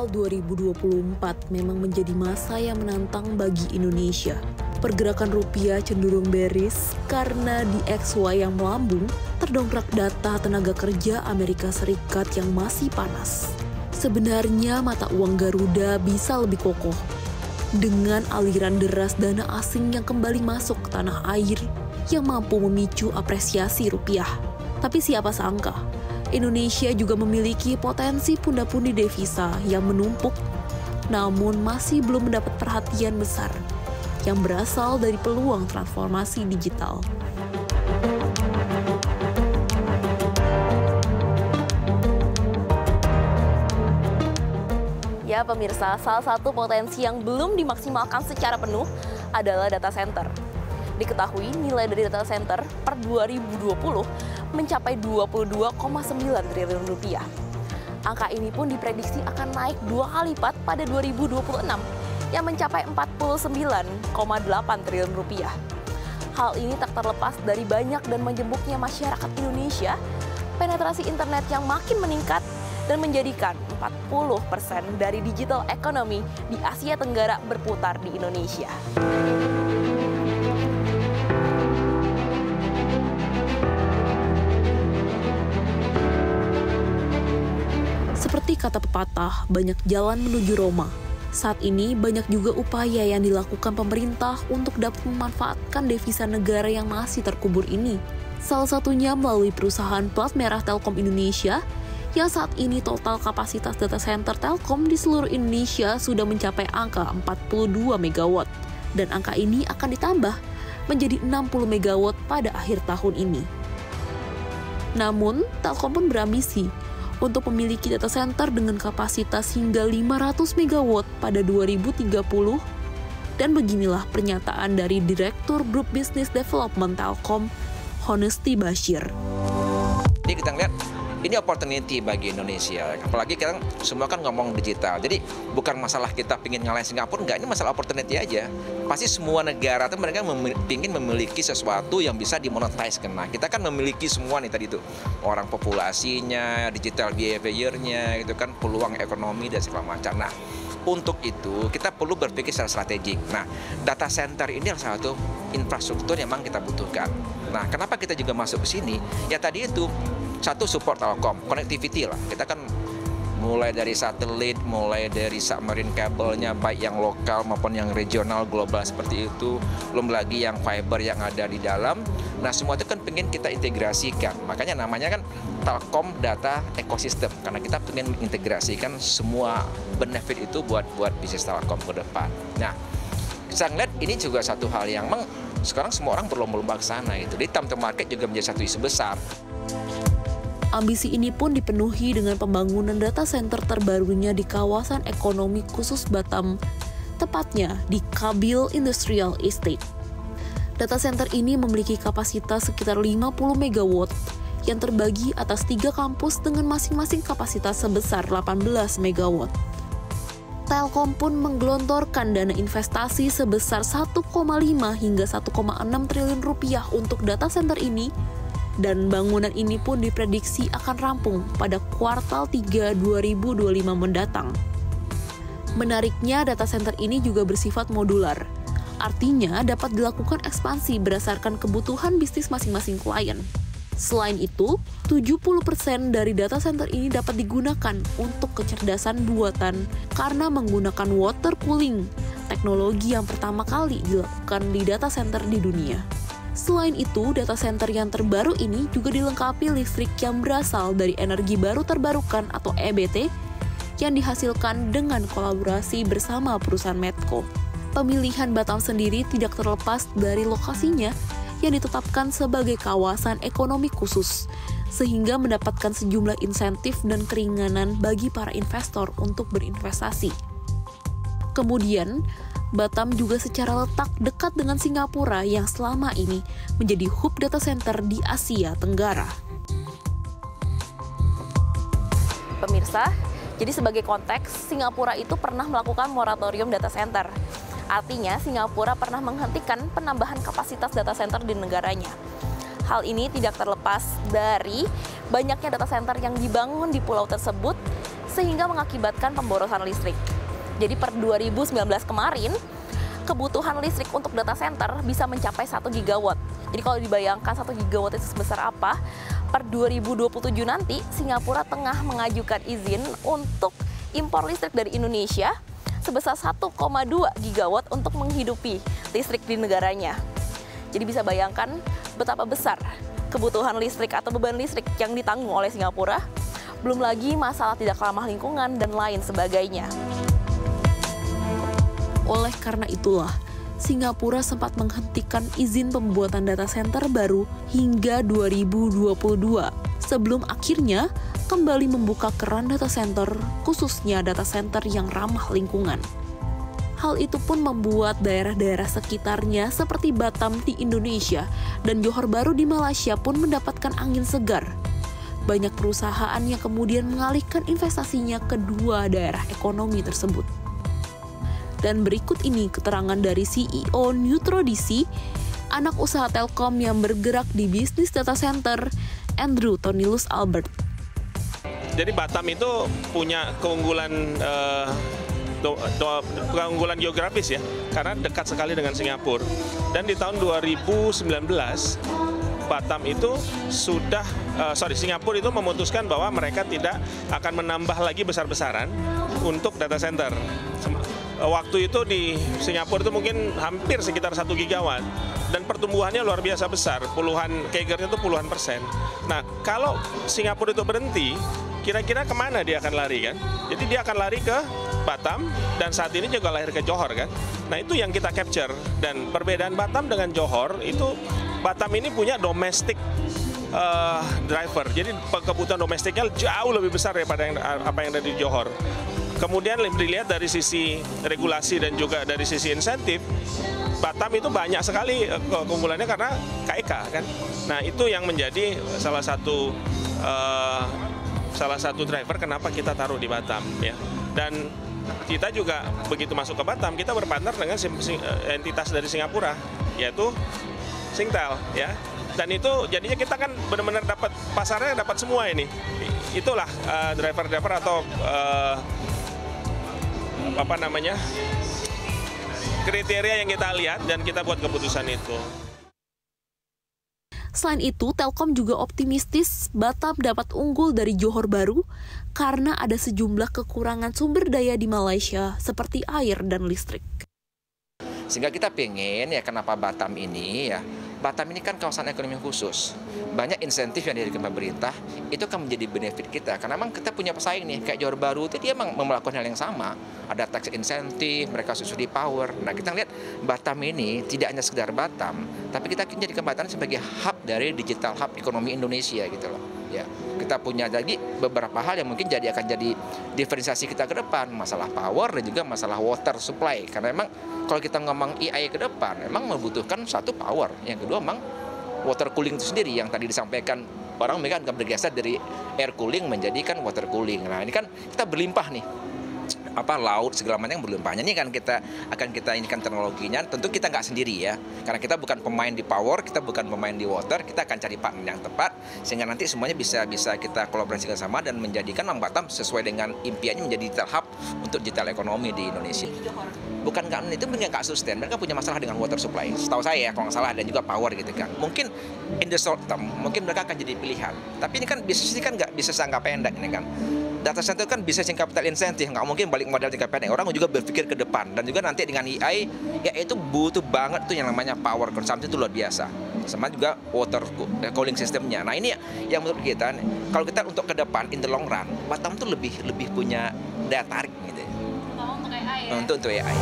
awal 2024 memang menjadi masa yang menantang bagi Indonesia. Pergerakan rupiah cenderung bearish karena DXY yang melambung terdongkrak data tenaga kerja Amerika Serikat yang masih panas. Sebenarnya mata uang Garuda bisa lebih kokoh dengan aliran deras dana asing yang kembali masuk ke tanah air yang mampu memicu apresiasi rupiah. Tapi siapa sangka, Indonesia juga memiliki potensi pundi-pundi devisa yang menumpuk, namun masih belum mendapat perhatian besar yang berasal dari peluang transformasi digital. Ya pemirsa, salah satu potensi yang belum dimaksimalkan secara penuh adalah data center. Diketahui nilai dari data center per 2020 mencapai 22,9 triliun rupiah. Angka ini pun diprediksi akan naik 2 kali lipat pada 2026 yang mencapai 49,8 triliun rupiah. Hal ini tak terlepas dari banyak dan menjembuknya masyarakat Indonesia, penetrasi internet yang makin meningkat dan menjadikan 40% dari digital ekonomi di Asia Tenggara berputar di Indonesia. Seperti kata pepatah, banyak jalan menuju Roma. Saat ini banyak juga upaya yang dilakukan pemerintah untuk dapat memanfaatkan devisa negara yang masih terkubur ini. Salah satunya melalui perusahaan plat merah Telkom Indonesia, yang saat ini total kapasitas data center Telkom di seluruh Indonesia sudah mencapai angka 42 MW. Dan angka ini akan ditambah menjadi 60 MW pada akhir tahun ini. Namun, Telkom pun berambisi untuk memiliki data center dengan kapasitas hingga 500 MW pada 2030, dan beginilah pernyataan dari Direktur Grup Business Development Telkom, Honesty Bashir. Jadi kita lihat ini opportunity bagi Indonesia, apalagi kita semua kan ngomong digital, jadi bukan masalah kita pingin ngalahin Singapura, enggak, ini masalah opportunity aja. Pasti semua negara itu mereka ingin memiliki sesuatu yang bisa dimonetize. Nah, kita kan memiliki semua nih tadi itu, orang populasinya, digital behavior-nya, itu kan peluang ekonomi dan segala macam. Nah, untuk itu kita perlu berpikir secara strategik. Nah, data center ini adalah salah satu infrastruktur yang memang kita butuhkan. Nah, kenapa kita juga masuk ke sini? Ya tadi itu, satu support Telkom, connectivity lah. Kita kan mulai dari satelit, mulai dari submarine kabelnya, baik yang lokal maupun yang regional, global seperti itu. Belum lagi yang fiber yang ada di dalam. Nah, semua itu kan pengen kita integrasikan. Makanya namanya kan Telkom Data Ecosystem, karena kita pengen mengintegrasikan semua benefit itu buat bisnis Telkom ke depan. Nah, saya ngeliat ini juga satu hal yang memang sekarang semua orang berlomba-lomba ke sana gitu. Di time to market juga menjadi satu isu besar. Ambisi ini pun dipenuhi dengan pembangunan data center terbarunya di kawasan ekonomi khusus Batam, tepatnya di Kabil Industrial Estate. Data center ini memiliki kapasitas sekitar 50 MW yang terbagi atas 3 kampus dengan masing-masing kapasitas sebesar 18 MW. Telkom pun menggelontorkan dana investasi sebesar 1,5 hingga 1,6 triliun rupiah untuk data center ini, dan bangunan ini pun diprediksi akan rampung pada kuartal 3 2025 mendatang. Menariknya, data center ini juga bersifat modular. Artinya dapat dilakukan ekspansi berdasarkan kebutuhan bisnis masing-masing klien. Selain itu, 70% dari data center ini dapat digunakan untuk kecerdasan buatan karena menggunakan water cooling, teknologi yang pertama kali dilakukan di data center di dunia. Selain itu, data center yang terbaru ini juga dilengkapi listrik yang berasal dari energi baru terbarukan atau EBT yang dihasilkan dengan kolaborasi bersama perusahaan Medco. Pemilihan Batam sendiri tidak terlepas dari lokasinya yang ditetapkan sebagai kawasan ekonomi khusus, sehingga mendapatkan sejumlah insentif dan keringanan bagi para investor untuk berinvestasi. Kemudian, Batam juga secara letak dekat dengan Singapura yang selama ini menjadi hub data center di Asia Tenggara. Pemirsa, jadi sebagai konteks, Singapura itu pernah melakukan moratorium data center. Artinya, Singapura pernah menghentikan penambahan kapasitas data center di negaranya. Hal ini tidak terlepas dari banyaknya data center yang dibangun di pulau tersebut sehingga mengakibatkan pemborosan listrik. Jadi per 2019 kemarin, kebutuhan listrik untuk data center bisa mencapai 1 gigawatt. Jadi kalau dibayangkan 1 gigawatt itu sebesar apa, per 2027 nanti Singapura tengah mengajukan izin untuk impor listrik dari Indonesia sebesar 1,2 gigawatt untuk menghidupi listrik di negaranya. Jadi bisa bayangkan betapa besar kebutuhan listrik atau beban listrik yang ditanggung oleh Singapura, belum lagi masalah tidak ramah lingkungan dan lain sebagainya. Oleh karena itulah, Singapura sempat menghentikan izin pembuatan data center baru hingga 2022, sebelum akhirnya kembali membuka keran data center, khususnya data center yang ramah lingkungan. Hal itu pun membuat daerah-daerah sekitarnya seperti Batam di Indonesia dan Johor Bahru di Malaysia pun mendapatkan angin segar. Banyak perusahaan yang kemudian mengalihkan investasinya ke dua daerah ekonomi tersebut. Dan berikut ini keterangan dari CEO Nutrodisi, anak usaha Telkom yang bergerak di bisnis data center, Andrew Tonilus Albert. Jadi Batam itu punya keunggulan geografis ya, karena dekat sekali dengan Singapura. Dan di tahun 2019 Batam itu Singapura itu memutuskan bahwa mereka tidak akan menambah lagi besar-besaran untuk data center. Waktu itu di Singapura itu mungkin hampir sekitar 1 gigawatt dan pertumbuhannya luar biasa besar, CAGR-nya itu puluhan persen. Nah, kalau Singapura itu berhenti, kira-kira kemana dia akan lari kan? Jadi dia akan lari ke Batam dan saat ini juga lahir ke Johor kan? Nah, itu yang kita capture. Dan perbedaan Batam dengan Johor itu Batam ini punya domestic driver, jadi kebutuhan domestiknya jauh lebih besar daripada apa yang ada di Johor. Kemudian dilihat dari sisi regulasi dan juga dari sisi insentif, Batam itu banyak sekali keunggulannya karena KEK kan. Nah itu yang menjadi salah satu driver kenapa kita taruh di Batam ya. Dan kita juga begitu masuk ke Batam kita berpartner dengan entitas dari Singapura yaitu Singtel ya. Dan itu jadinya kita kan benar-benar dapat pasarnya dapat semua ini. Itulah driver-driver atau kriteria yang kita lihat dan kita buat keputusan itu. Selain itu, Telkom juga optimistis Batam dapat unggul dari Johor Bahru karena ada sejumlah kekurangan sumber daya di Malaysia seperti air dan listrik. Sehingga kita pengen ya kenapa Batam ini ya. Batam ini kan kawasan ekonomi khusus. Banyak insentif yang diberikan pemerintah, itu akan menjadi benefit kita. Karena memang kita punya pesaing nih, kayak Johor Bahru itu dia memang melakukan hal yang sama. Ada tax insentif, mereka subsidi power. Nah kita lihat Batam ini tidak hanya sekedar Batam, tapi kita jadikan Batam sebagai hub dari digital hub ekonomi Indonesia gitu loh. Ya, kita punya lagi beberapa hal yang mungkin akan jadi diferensiasi kita ke depan, masalah power dan juga masalah water supply. Karena memang kalau kita ngomong AI ke depan, memang membutuhkan satu power, yang kedua memang water cooling itu sendiri yang tadi disampaikan orang mereka akan bergeser dari air cooling menjadikan water cooling. Nah ini kan kita berlimpah nih. Laut segala macam yang berlimpahnya ini kan kita ini kan teknologinya tentu kita nggak sendiri ya karena kita bukan pemain di power, kita bukan pemain di water, kita akan cari partner yang tepat sehingga nanti semuanya bisa kita kolaborasikan sama dan menjadikan Batam sesuai dengan impiannya menjadi digital hub untuk digital ekonomi di Indonesia. Bukan kan itu nggak sustain, mereka punya masalah dengan water supply setahu saya ya kalau nggak salah dan juga power gitu kan. Mungkin in the short term mungkin mereka akan jadi pilihan, tapi ini kan bisnis ini kan nggak bisa jangka pendek ini kan. Data center kan bisnis yang capital insentif, nggak mungkin balik modal jangka pendek. Orang juga berpikir ke depan dan juga nanti dengan AI ya itu butuh banget tuh yang namanya power consumption itu luar biasa. Sama juga water cooling sistemnya. Nah ini yang menurut kita kalau kita untuk ke depan in the long run, Batam tuh lebih punya daya tarik gitu. Untuk AI ya? Untuk AI.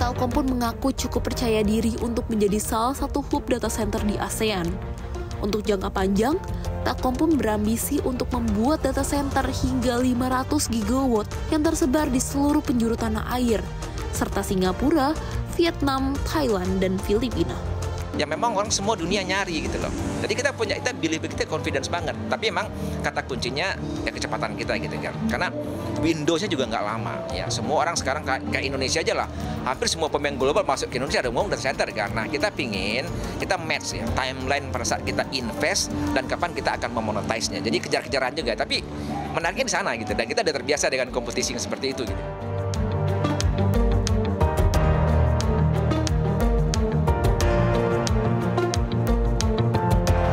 Telkom pun mengaku cukup percaya diri untuk menjadi salah satu hub data center di ASEAN. Untuk jangka panjang, Telkom pun berambisi untuk membuat data center hingga 500 gigawatt yang tersebar di seluruh penjuru tanah air, serta Singapura, Vietnam, Thailand, dan Filipina. yang memang orang semua dunia nyari gitu loh. Jadi kita believe, kita confidence banget. Tapi emang kata kuncinya ya kecepatan kita gitu kan. Karena Windows-nya juga nggak lama ya. Semua orang sekarang kayak Indonesia aja lah. Hampir semua pemain global masuk ke Indonesia ada ngomong data center kan. Nah, kita match ya timeline pada saat kita invest dan kapan kita akan memonetize-nya. Jadi kejar-kejaran juga. Tapi menariknya di sana gitu. Dan kita udah terbiasa dengan kompetisi yang seperti itu gitu.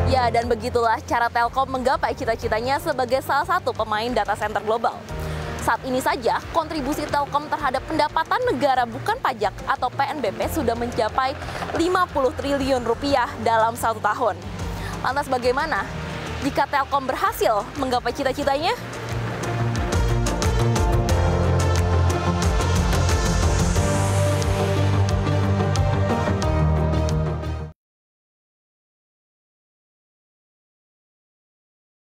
Ya, dan begitulah cara Telkom menggapai cita-citanya sebagai salah satu pemain data center global. Saat ini saja, kontribusi Telkom terhadap pendapatan negara bukan pajak atau PNBP sudah mencapai 50 triliun rupiah dalam 1 tahun. Lantas bagaimana jika Telkom berhasil menggapai cita-citanya?